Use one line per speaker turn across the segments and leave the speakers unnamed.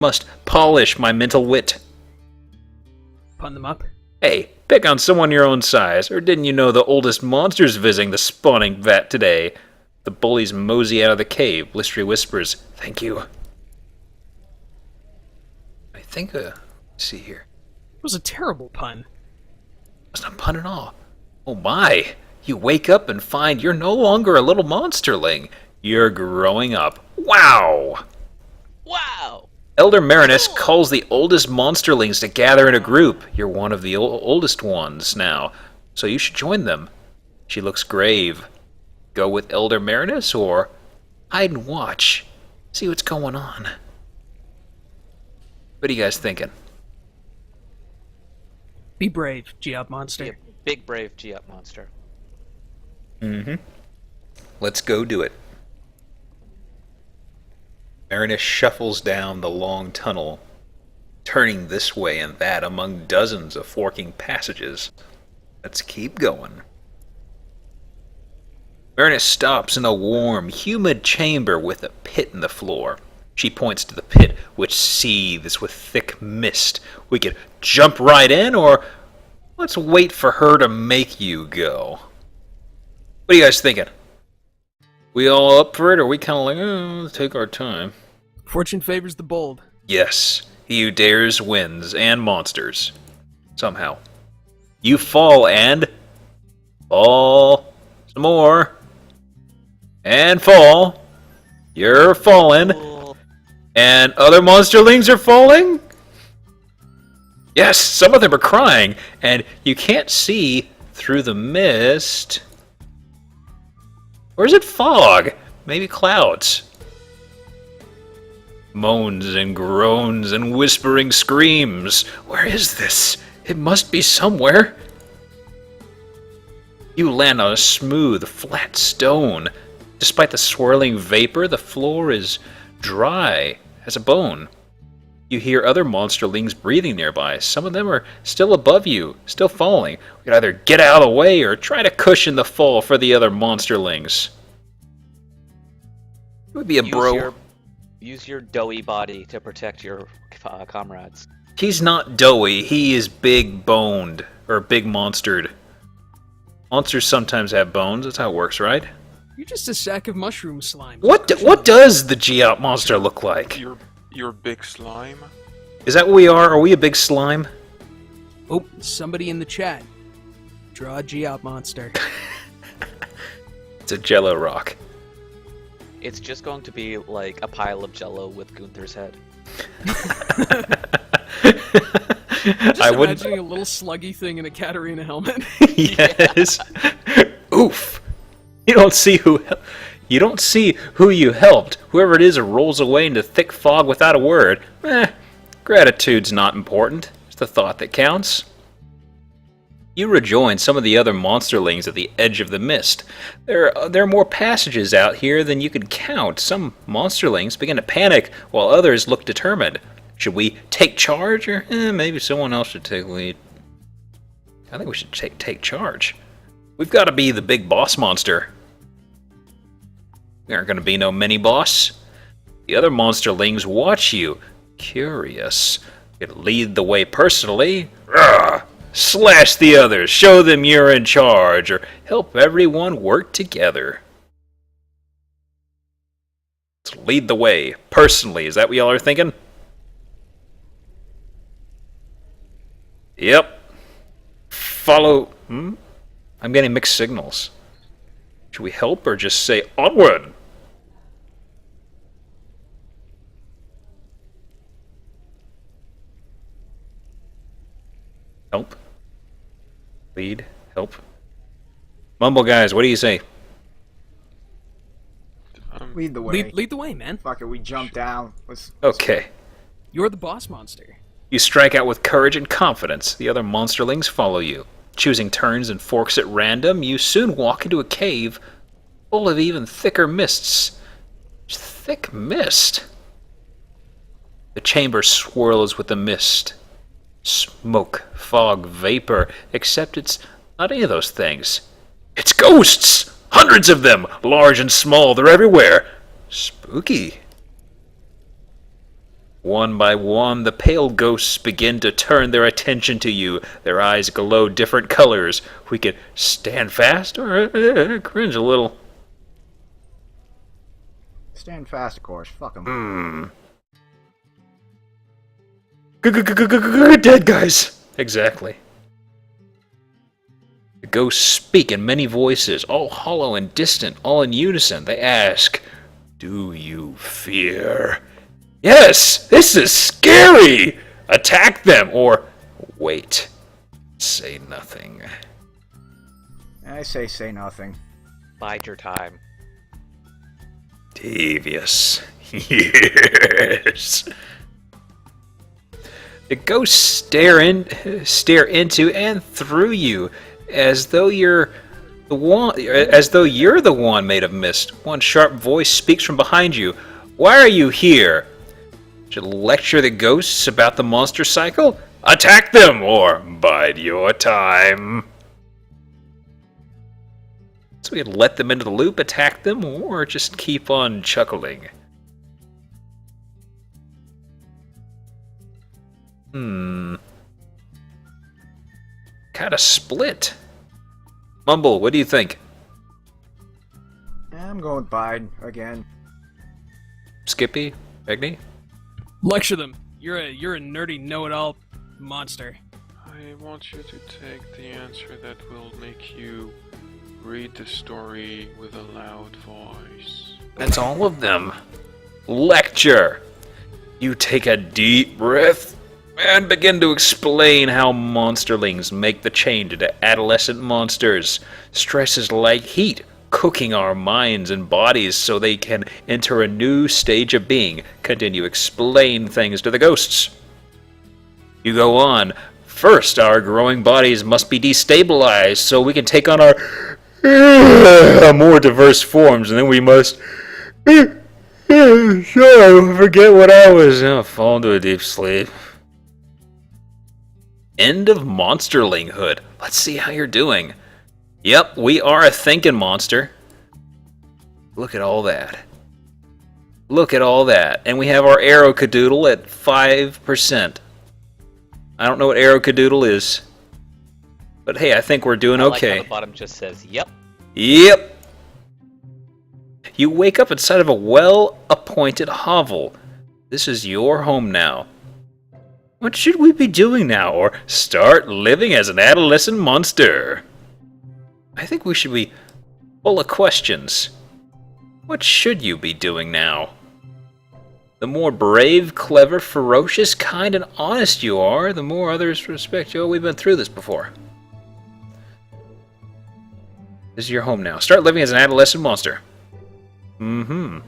Must polish my mental wit.
Pun them up.
Hey, pick on someone your own size, or didn't you know the oldest monster's visiting the spawning vat today? The bullies mosey out of the cave. Lystri whispers, "Thank you." I think, let's see here.
It was a terrible pun.
It's not a pun at all. Oh my! You wake up and find you're no longer a little monsterling. You're growing up. Wow!
Wow!
Elder Marinus calls the oldest monsterlings to gather in a group. You're one of the oldest ones now, so you should join them. She looks grave. Go with Elder Marinus or hide and watch? See what's going on. What are you guys thinking?
Be brave, Geop monster.
Be a big brave Geop monster.
Mm-hmm. Let's go do it. Marinus shuffles down the long tunnel, turning this way and that among dozens of forking passages. Let's keep going. Marinus stops in a warm, humid chamber with a pit in the floor. She points to the pit, which seethes with thick mist. We could jump right in, or let's wait for her to make you go. What are you guys thinking? We all up for it, or are we kind of like, let's take our time?
Fortune favors the bold.
Yes, he who dares wins, and monsters. Somehow. You fall and fall some more. And fall. You're falling. And other monsterlings are falling? Yes, some of them are crying, and you can't see through the mist. Or is it fog? Maybe clouds. Moans and groans and whispering screams. Where is this? It must be somewhere. You land on a smooth, flat stone. Despite the swirling vapor, the floor is dry as a bone. You hear other monsterlings breathing nearby. Some of them are still above you, still falling. We could either get out of the way or try to cushion the fall for the other monsterlings. It would be a bro.
Use your doughy body to protect your comrades.
He's not doughy. He is big boned or big monstered. Monsters sometimes have bones. That's how it works, right?
You're just a sack of mushroom slime.
What does the Geop monster look like?
You're big slime.
Is that what we are? Are we a big slime?
Oh, somebody in the chat. Draw a Geop monster.
It's a Jello rock.
It's just going to be like a pile of Jello with Gunther's head.
Just
I wouldn't.
imagining a little sluggy thing in a Katarina helmet.
Yes. Oof. You don't see who you helped. Whoever it is rolls away into thick fog without a word. Gratitude's not important. It's the thought that counts. You rejoin some of the other monsterlings at the edge of the mist. There are more passages out here than you can count. Some monsterlings begin to panic, while others look determined. Should we take charge, or maybe someone else should take lead? I think we should take charge. We've got to be the big boss monster. We aren't going to be no mini-boss. The other monsterlings watch you, curious. You could lead the way personally. Rawr! Slash the others, show them you're in charge, or help everyone work together. Let's lead the way, personally. Is that what y'all are thinking? Yep. Follow... I'm getting mixed signals. Should we help or just say onward? Help. Lead. Help. Mumble guys, what do you say?
Lead the way.
Lead the way, man.
Fuck it, we jump down.
Okay.
You're the boss monster.
You strike out with courage and confidence. The other monsterlings follow you. Choosing turns and forks at random, you soon walk into a cave full of even thicker mists. Thick mist? The chamber swirls with the mist. Smoke, fog, vapor, except it's not any of those things. It's ghosts! Hundreds of them, large and small, they're everywhere. Spooky. One by one, the pale ghosts begin to turn their attention to you. Their eyes glow different colors. We could stand fast or cringe a little.
Stand fast, of course. Fuck 'em.
Dead guys. Exactly. The ghosts speak in many voices, all hollow and distant, all in unison. They ask, "Do you fear?" Yes, this is scary! Attack them, or wait, say nothing.
I say nothing.
Bide your time.
Devious. Yes. The ghosts stare into and through you, as though you're the one made of mist. One sharp voice speaks from behind you. Why are you here? Should lecture the ghosts about the monster cycle? Attack them or bide your time. So we could let them into the loop, attack them, or just keep on chuckling. Kinda split. Mumble, what do you think?
I'm going with Bide again.
Skippy? Egni?
Lecture them. You're a nerdy know-it-all monster.
I want you to take the answer that will make you read the story with a loud voice.
That's all of them. Lecture! You take a deep breath and begin to explain how monsterlings make the change into adolescent monsters. Stress is like heat, cooking our minds and bodies so they can enter a new stage of being. Continue explain things to the ghosts. You go on. First, our growing bodies must be destabilized so we can take on our more diverse forms, and then we must forget what I was. Fall into a deep sleep. End of monsterlinghood. Let's see how you're doing. Yep, we are a thinking monster. Look at all that. Look at all that. And we have our Aerocadoodle at 5%. I don't know what Aerocadoodle is. But hey, I think we're doing
I like
okay.
how the bottom just says, yep.
Yep. You wake up inside of a well-appointed hovel. This is your home now. What should we be doing now? Or start living as an adolescent monster? I think we should be full of questions. What should you be doing now? The more brave, clever, ferocious, kind, and honest you are, the more others respect you. Oh, we've been through this before. This is your home now. Start living as an adolescent monster. One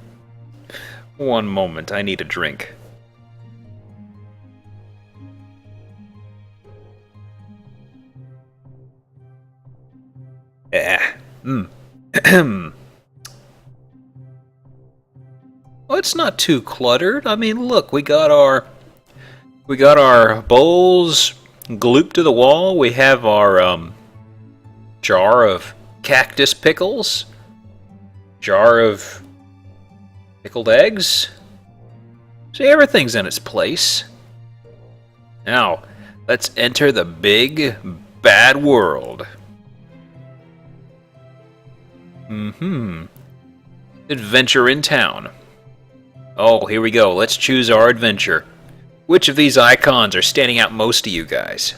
moment, I need a drink. Well, it's not too cluttered. I mean, look, we got our bowls glued to the wall. We have our jar of cactus pickles, jar of pickled eggs. See, everything's in its place. Now, let's enter the big bad world. Adventure in town. Oh, here we go. Let's choose our adventure. Which of these icons are standing out most to you guys?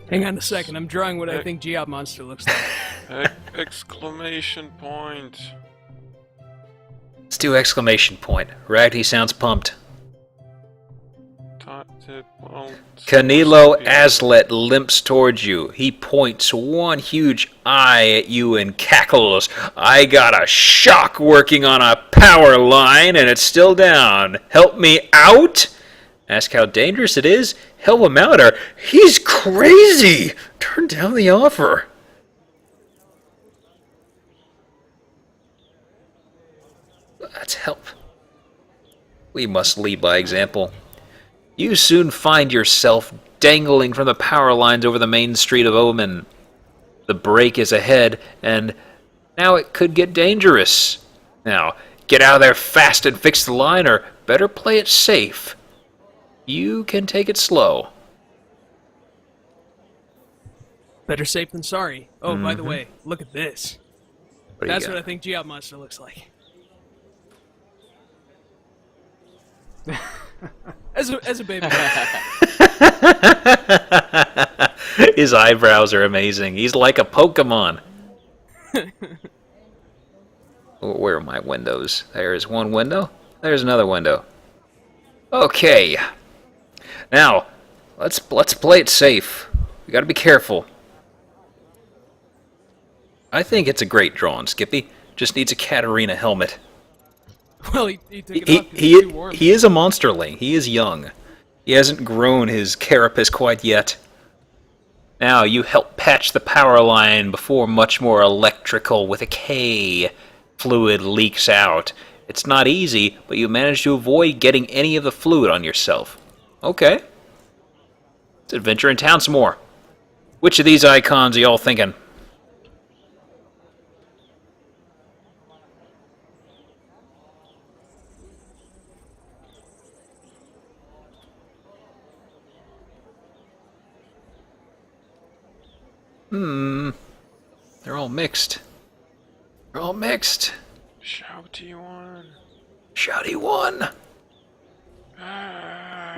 Hang on a second. I'm drawing what I think Geob Monster looks like.
Exclamation point.
Let's do exclamation point. Raggy sounds pumped. Canelo Aslet limps towards you. He points one huge eye at you and cackles. I got a shock working on a power line and it's still down. Help me out? Ask how dangerous it is? Help him out or he's crazy. Turn down the offer. Let's help. We must lead by example. You soon find yourself dangling from the power lines over the main street of Omen. The break is ahead, and Now it could get dangerous. Now, get out of there fast and fix the line, or better play it safe. You can take it slow.
Better safe than sorry. Oh, by the way, look at this.
What do you
That's
got?
what I think Geout Monster looks like. As a baby.
His eyebrows are amazing. He's like a Pokemon. Where are my windows? There's one window. There's another window. Okay. Now, let's play it safe. We gotta be careful. I think it's a great drawing, Skippy. Just needs a Katarina helmet.
Well, he took it off 'cause it's too warm.
He is a monsterling. He is young. He hasn't grown his carapace quite yet. Now, you help patch the power line before much more electrical with a K fluid leaks out. It's not easy, but you manage to avoid getting any of the fluid on yourself. Okay. Let's adventure in town some more. Which of these icons are y'all thinking? They're all mixed. They're all mixed.
Shouty one.
Shouty one.
Ah.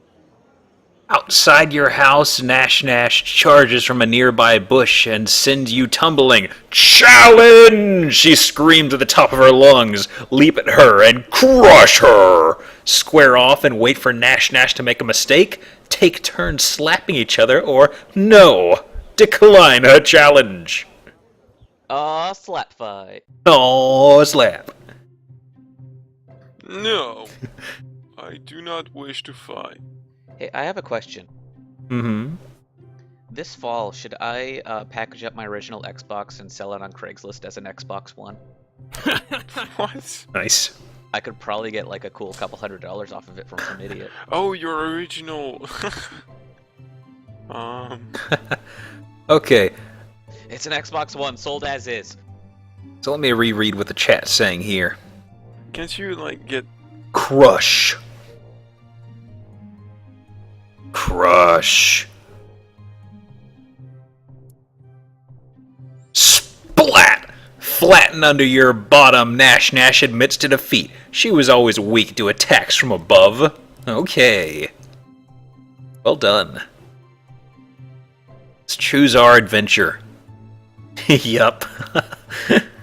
Outside your house, Nash Nash charges from a nearby bush and sends you tumbling. Challenge! She screams at the top of her lungs. Leap at her and crush her. Square off and wait for Nash Nash to make a mistake. Take turns slapping each other, or no. Decline her challenge.
Slap fight.
Oh, slap.
No. I do not wish to fight.
Hey, I have a question.
Mm-hmm.
This fall, should I package up my original Xbox and sell it on Craigslist as an Xbox One?
What?
Nice.
I could probably get like a cool couple $100 off of it from some idiot.
Oh, your original.
Okay,
It's an Xbox One, sold as is.
so let me reread what the chat's saying here.
Can't you like get?
Crush. Crush. Splat! Flatten under your bottom, Nash Nash admits to defeat. She was always weak to attacks from above. Okay. Well done. Let's choose our adventure. Yup.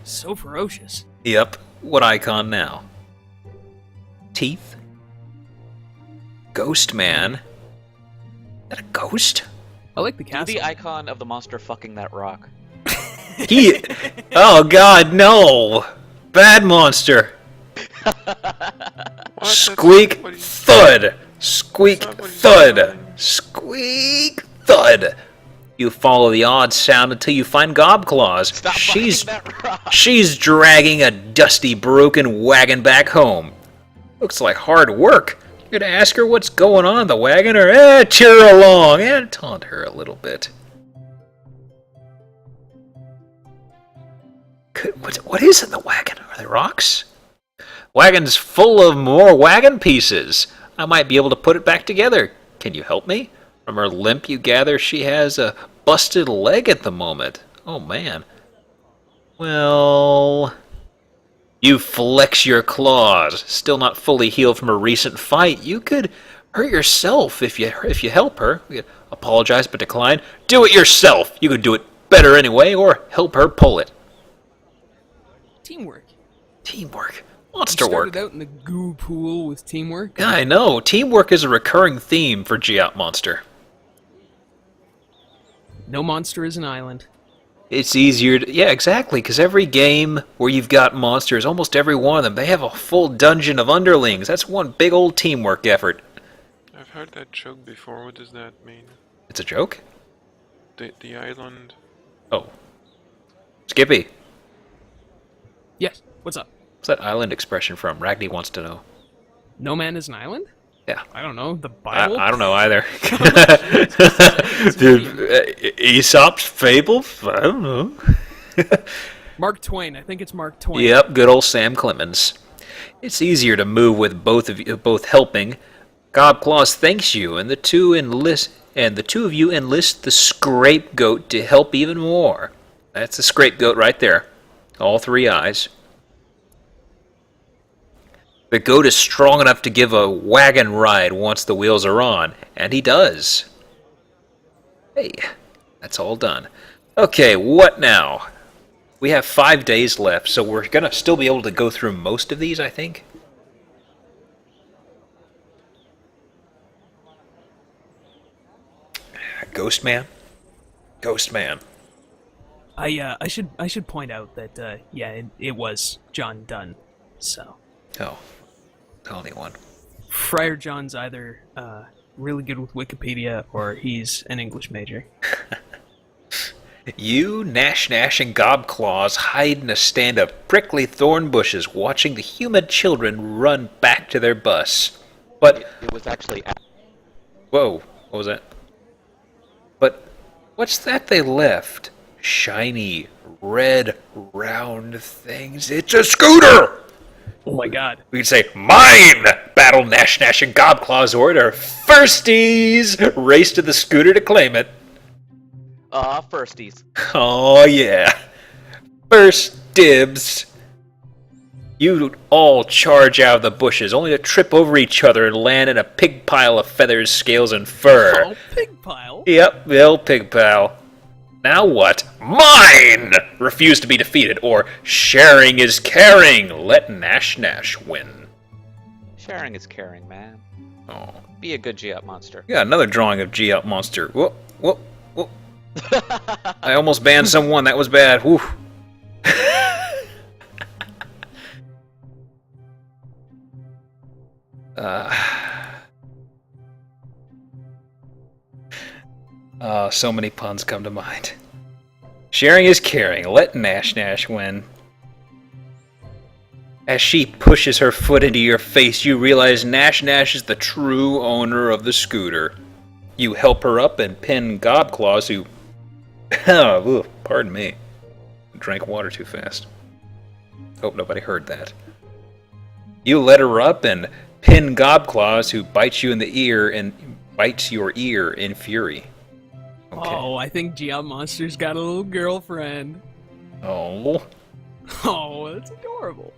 So ferocious.
Yep. What icon now? Teeth? Ghost Man? Is that a ghost?
I like the
Do
castle.
the icon of the monster fucking that rock.
He. Oh god, no! Bad monster!
What?
Squeak,
That's what he-
thud! Squeak,
That's not what he's
thud!
doing.
Squeak, thud! You follow the odd sound until you find Gobclaws.
Stop
She's
fucking that rock!
She's dragging a dusty, broken wagon back home. Looks like hard work. You gonna ask her what's going on in the wagon, or cheer her along and taunt her a little bit. What is in the wagon? Are they rocks? Wagon's full of more wagon pieces. I might be able to put it back together. Can you help me? From her limp, you gather she has a busted leg at the moment. Oh, man. Well... You flex your claws. Still not fully healed from a recent fight. You could hurt yourself if you help her. You could apologize but decline. Do it yourself. You could do it better anyway, or help her pull it.
Teamwork.
Teamwork.
You
Monster
started
work.
out in the goo pool with teamwork.
Yeah, I know. Teamwork is a recurring theme for Geout Monster.
No monster is an island.
It's easier to... Yeah, exactly, because every game where you've got monsters, almost every one of them, they have a full dungeon of underlings. That's one big old teamwork effort.
I've heard that joke before. What does that mean?
It's a joke?
The island.
Oh. Skippy,
Yes. What's up?
what's that island expression from? Ragni wants to know.
No man is an island?
Yeah.
I don't know. The Bible?
I don't know either. Aesop's fable? I don't know.
Mark Twain. I think it's Mark Twain.
Yep, good old Sam Clemens. It's easier to move with both helping. Gobclaws thanks you, and the two of you enlist the Scapegoat to help even more. That's the Scapegoat right there. All three eyes. The goat is strong enough to give a wagon ride once the wheels are on, and he does. Hey, that's all done. Okay, what now? We have 5 days left, so we're gonna still be able to go through most of these, I think. Ghost Man? Ghost Man.
I should point out that it was John Dunn. So
Oh, the only one.
Friar John's either really good with Wikipedia or he's an English major.
You, Nash, and Gobclaws hide in a stand of prickly thorn bushes, watching the human children run back to their bus. But
It was actually.
whoa, what was that? But what's that they left? Shiny, red, round things. It's a scooter!
Oh my god.
We can say, mine! Battle Nash, and Gobclaws order. Firsties! Race to the scooter to claim it.
Firsties.
Oh, yeah. First dibs. You all charge out of the bushes, only to trip over each other and land in a pig pile of feathers, scales, and fur.
Oh, pig pile.
Yep, the old pig pal. Now what? Mine! Refuse to be defeated, or sharing is caring. Let Nash win.
Sharing is caring, man.
Oh.
Be a good G-Up monster.
Yeah, another drawing of G-Up Monster. Whoop, whoop, whoop. I almost banned someone. That was bad. Whew. So many puns come to mind. Sharing is caring. Let Nash win. As she pushes her foot into your face, you realize Nash is the true owner of the scooter. You help her up and pin Gobclaws, who... oh, pardon me. Drank water too fast. Hope nobody heard that. You let her up and pin Gobclaws, who bites you in the ear and bites your ear in fury. Okay.
Oh, I think G-Out Monster's got a little girlfriend.
Oh.
Oh, that's adorable.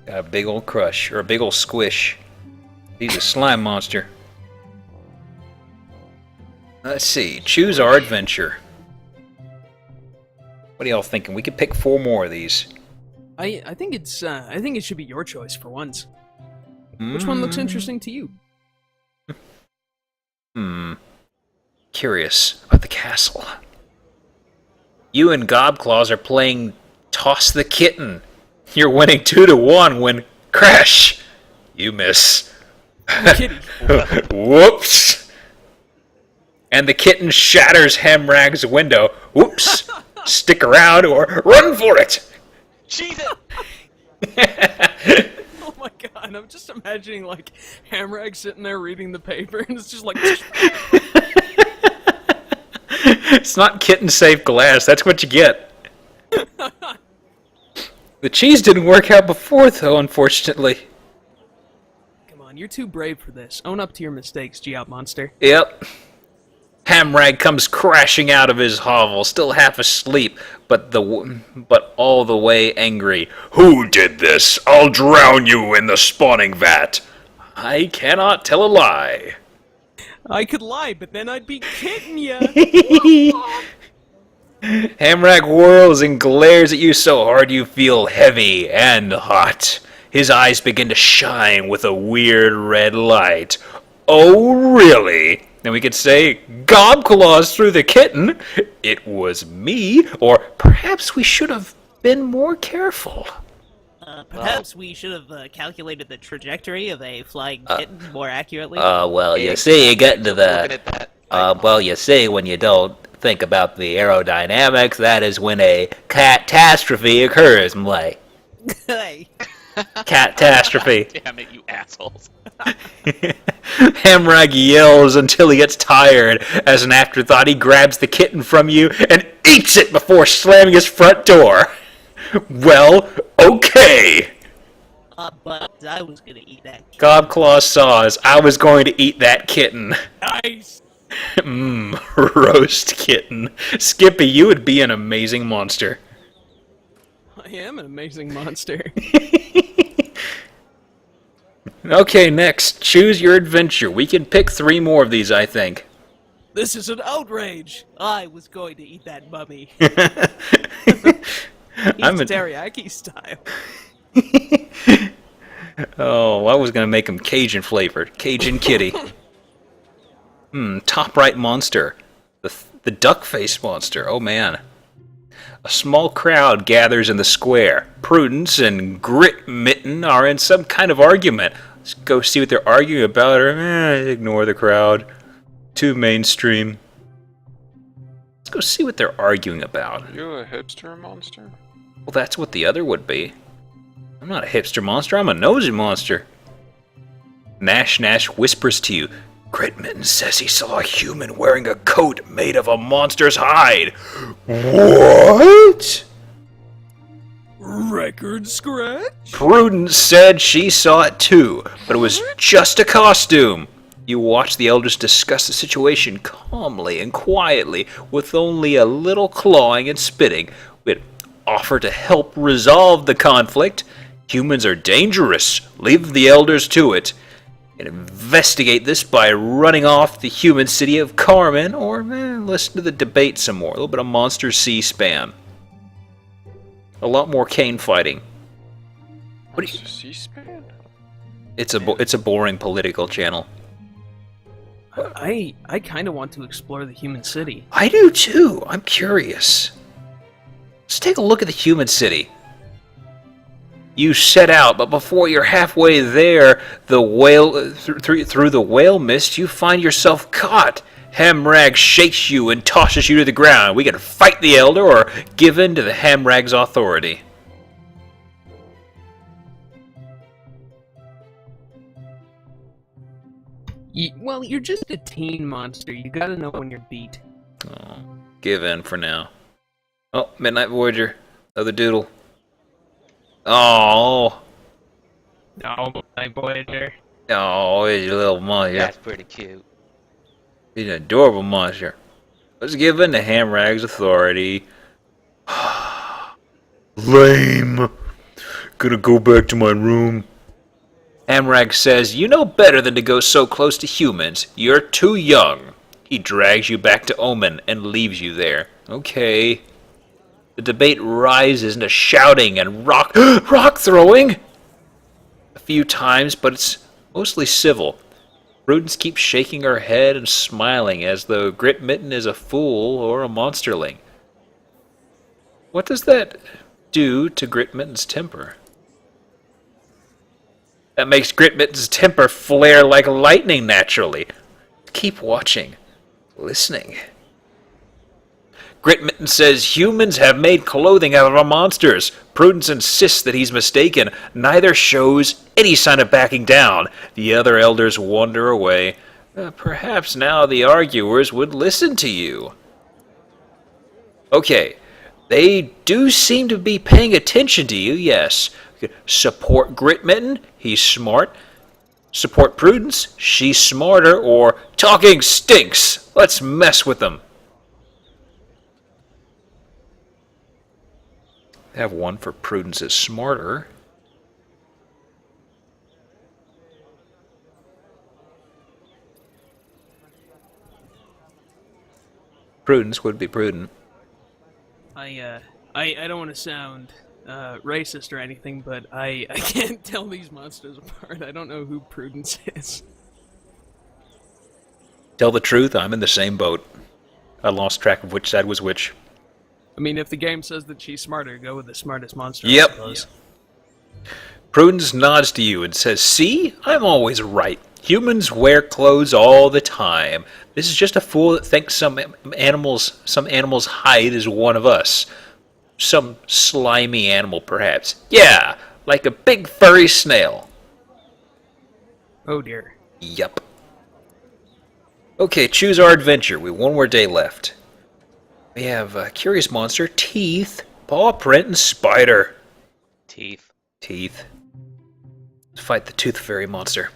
Got a big old crush, or a big old squish. He's a slime monster. Let's see. Choose our adventure. What are y'all thinking? We could pick 4 more of these.
I think it should be your choice for once. Which one looks interesting to you?
Curious about the castle. You and Gobclaws are playing Toss the Kitten. You're winning 2-1 when crash. You miss.
Kitty.
Whoops. And the kitten shatters Hamrag's window. Whoops. Stick around or run for it.
Cheese it!
Oh my god, I'm just imagining like Hamrag sitting there reading the paper and it's just like
It's not kitten safe glass. That's what you get. The cheese didn't work out before, though, unfortunately.
Come on, you're too brave for this. Own up to your mistakes, G-Out Monster.
Yep. Hamrag comes crashing out of his hovel, still half asleep, but all the way angry. Who did this? I'll drown you in the spawning vat. I cannot tell a lie.
I could lie, but then I'd be kidding ya.
Hamrag whirls and glares at you so hard you feel heavy and hot. His eyes begin to shine with a weird red light. Oh, really? Then we could say, Gobclaws threw the kitten. It was me. Or perhaps we should have been more careful.
Perhaps we should have calculated the trajectory of a flying kitten more accurately.
Well, you see, you get into
Looking at that.
well, you see, when you don't think about the aerodynamics, that is when a catastrophe occurs, Mlay.
Hey.
Catastrophe.
Damn it, you assholes.
Hamrag yells until he gets tired. As an afterthought, he grabs the kitten from you and eats it before slamming his front door. Well, okay.
But I was gonna eat that.
Gobclaw saws, I was going to eat that kitten.
Nice.
Roast kitten. Skippy, you would be an amazing monster.
I am an amazing monster.
Okay, next, choose your adventure. We can pick 3 more of these, I think.
This is an outrage.
I was going to eat that mummy.
He's
I'm a-
teriyaki style.
Oh, I was gonna make him Cajun flavored. Cajun kitty. Top right monster. The duck face monster. Oh man. A small crowd gathers in the square. Prudence and Grit Mitten are in some kind of argument. Let's go see what they're arguing about, or ignore the crowd. Too mainstream. Let's go see what they're arguing about.
Are you a hipster monster?
Well, that's what the other would be. I'm not a hipster monster, I'm a nosy monster. Nash Nash whispers to you. Grit Mitten says he saw a human wearing a coat made of a monster's hide. What?
Record scratch?
Prudence said she saw it too, but it was just a costume. You watch the elders discuss the situation calmly and quietly, with only a little clawing and spitting. We'd offer to help resolve the conflict. Humans are dangerous. Leave the elders to it. And investigate this by running off the human city of Carmen, or listen to the debate some more. A little bit of Monster C-SPAN. A lot more cane fighting. What do you?
C-SPAN?
It's a boring political channel.
I kind of want to explore the human city.
I do too. I'm curious. Let's take a look at the human city. You set out, but before you're halfway there, the whale through the whale mist, you find yourself caught. Hamrag shakes you and tosses you to the ground. We can fight the elder or give in to the Hamrag's authority.
Well, you're just a teen monster. You gotta know when you're beat.
Oh, give in for now. Oh, Midnight Voyager. Another doodle. Oh.
No, my Voyager.
Oh, he's a little monster.
That's pretty cute.
He's an adorable monster. Let's give in to Hamrag's authority. Lame. Gonna go back to my room. Hamrag says, you know better than to go so close to humans. You're too young. He drags you back to Omen and leaves you there. Okay. The debate rises into shouting and rock throwing a few times, but it's mostly civil. Prudence keeps shaking her head and smiling as though Grit Mitten is a fool or a monsterling. What does that do to Grit Mitten's temper? That makes Grit Mitten's temper flare like lightning naturally. Keep watching, listening. Grit Mitten says humans have made clothing out of monsters. Prudence insists that he's mistaken. Neither shows any sign of backing down. The other elders wander away. Perhaps now the arguers would listen to you. Okay, they do seem to be paying attention to you, yes. Support Grit Mitten, he's smart. Support Prudence, she's smarter. Or talking stinks, let's mess with them. I have one for Prudence is smarter. Prudence would be prudent.
I don't want to sound racist or anything, but I can't tell these monsters apart. I don't know who Prudence is.
Tell the truth, I'm in the same boat. I lost track of which side was which.
I mean, if the game says that she's smarter, go with the smartest monster.
Yep.
I suppose.
Prudence nods to you and says, see, I'm always right. Humans wear clothes all the time. This is just a fool that thinks some animal's hide is one of us. Some slimy animal, perhaps. Yeah, like a big furry snail.
Oh dear.
Yup. Okay, choose our adventure. We have one more day left. We have Curious Monster, Teeth, Paw Print, and Spider.
Teeth.
Teeth. Let's fight the Tooth Fairy monster.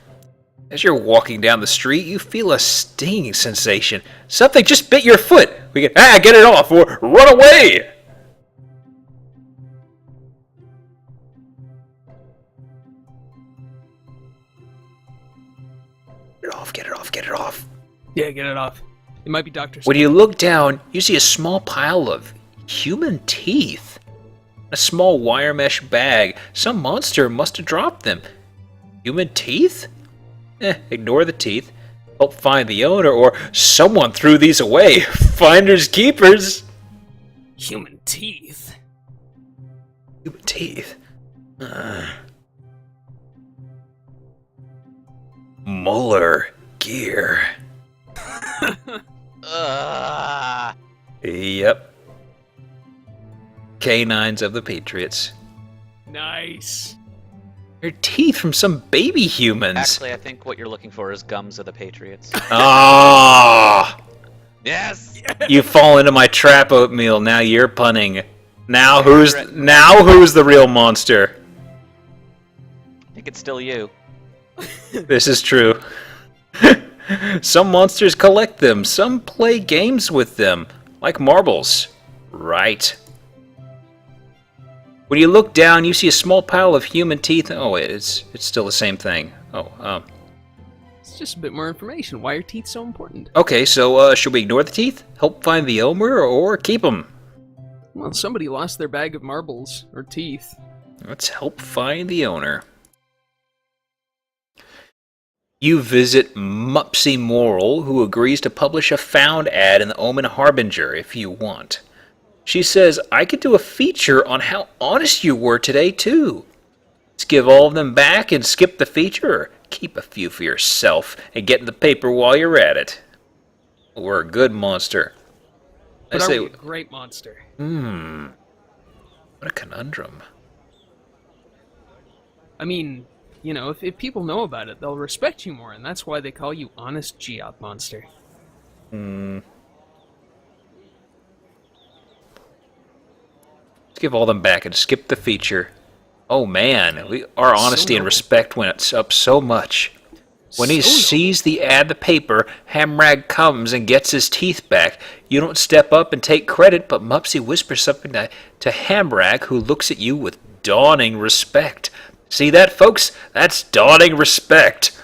As you're walking down the street, you feel a stinging sensation. Something just bit your foot. We get get it off or run away. Get it off, get it off, get it off.
Yeah, get it off. It might be Dr.
When you look down, you see a small pile of human teeth. A small wire mesh bag. Some monster must have dropped them. Human teeth? Ignore the teeth. Help find the owner, or someone threw these away. Finders keepers.
Human teeth.
Human teeth. Muller gear. Yep. Canines of the Patriots.
Nice.
They're teeth from some baby humans.
Actually, I think what you're looking for is gums of the Patriots.
Ah!
Yes!
You fall into my trap, Oatmeal. Now you're punning. Now who's the real monster?
I think it's still you.
This is true. Some monsters collect them. Some play games with them, like marbles. Right. When you look down, you see a small pile of human teeth. Oh, wait, it's still the same thing. Oh,
It's just a bit more information. Why are teeth so important?
okay, so should we ignore the teeth? Help find the owner, or keep them?
Well, somebody lost their bag of marbles or teeth.
Let's help find the owner. You visit Mupsy Moral, who agrees to publish a found ad in the Omen Harbinger if you want. She says, I could do a feature on how honest you were today, too. Let's give all of them back and skip the feature, or keep a few for yourself and get in the paper while you're at it. We're a good monster.
But are we a great monster?
What a conundrum.
I mean, you know, if people know about it, they'll respect you more, and that's why they call you Honest Geop Monster.
Let's give all them back and skip the feature. Oh man, our honesty and
noble.
respect went up so much. When he
So noble.
sees the ad in the paper, Hamrag comes and gets his teeth back. You don't step up and take credit, but Mupsy whispers something to Hamrag, who looks at you with dawning respect. See that, folks? That's dawning respect.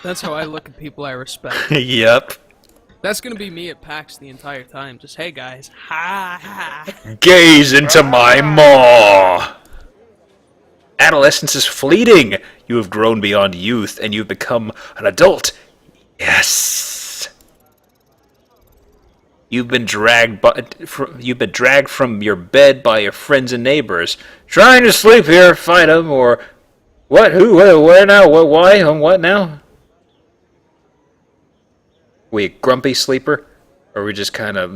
That's how I look at people I respect.
Yep.
That's gonna be me at PAX the entire time. Just, hey guys, ha ha.
Gaze into my maw. Adolescence is fleeting. You have grown beyond youth, and you've become an adult. Yes. You've been dragged from your bed by your friends and neighbors, trying to sleep here, fight 'em, or what? Who? Where now? What? Why? What now? We a grumpy sleeper, or we just kind of?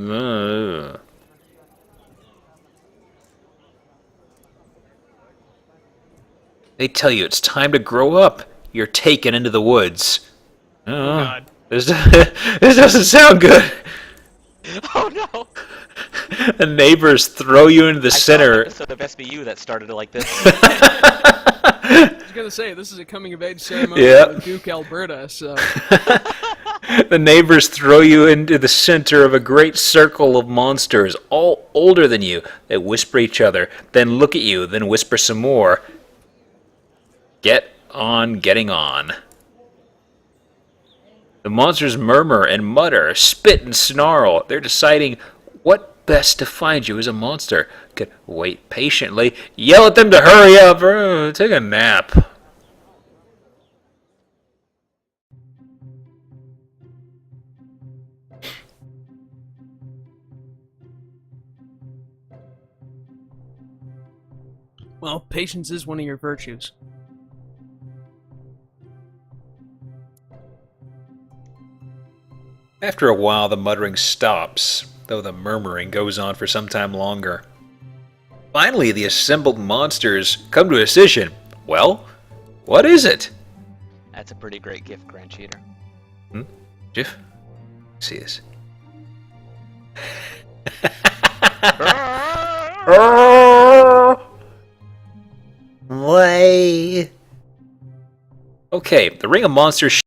They tell you it's time to grow up. You're taken into the woods. Oh,
God.
This doesn't sound good.
Oh no!
The neighbors throw you into the
I saw
center.
an episode of SBU that started like this.
I was gonna say, this is a coming of age ceremony
Yeah.
in Duke, Alberta, so.
The neighbors throw you into the center of a great circle of monsters, all older than you. They whisper each other, then look at you, then whisper some more. Get on getting on. The monsters murmur and mutter, spit and snarl. They're deciding what best to find you as a monster. Could wait patiently, yell at them to hurry up, or take a nap.
Well, patience is one of your virtues.
After a while, the muttering stops, though the murmuring goes on for some time longer. Finally, the assembled monsters come to a decision. Well, what is it?
That's a pretty great gift, Grand Cheater.
Jiff? See this. Way. Okay, the Ring of Monsters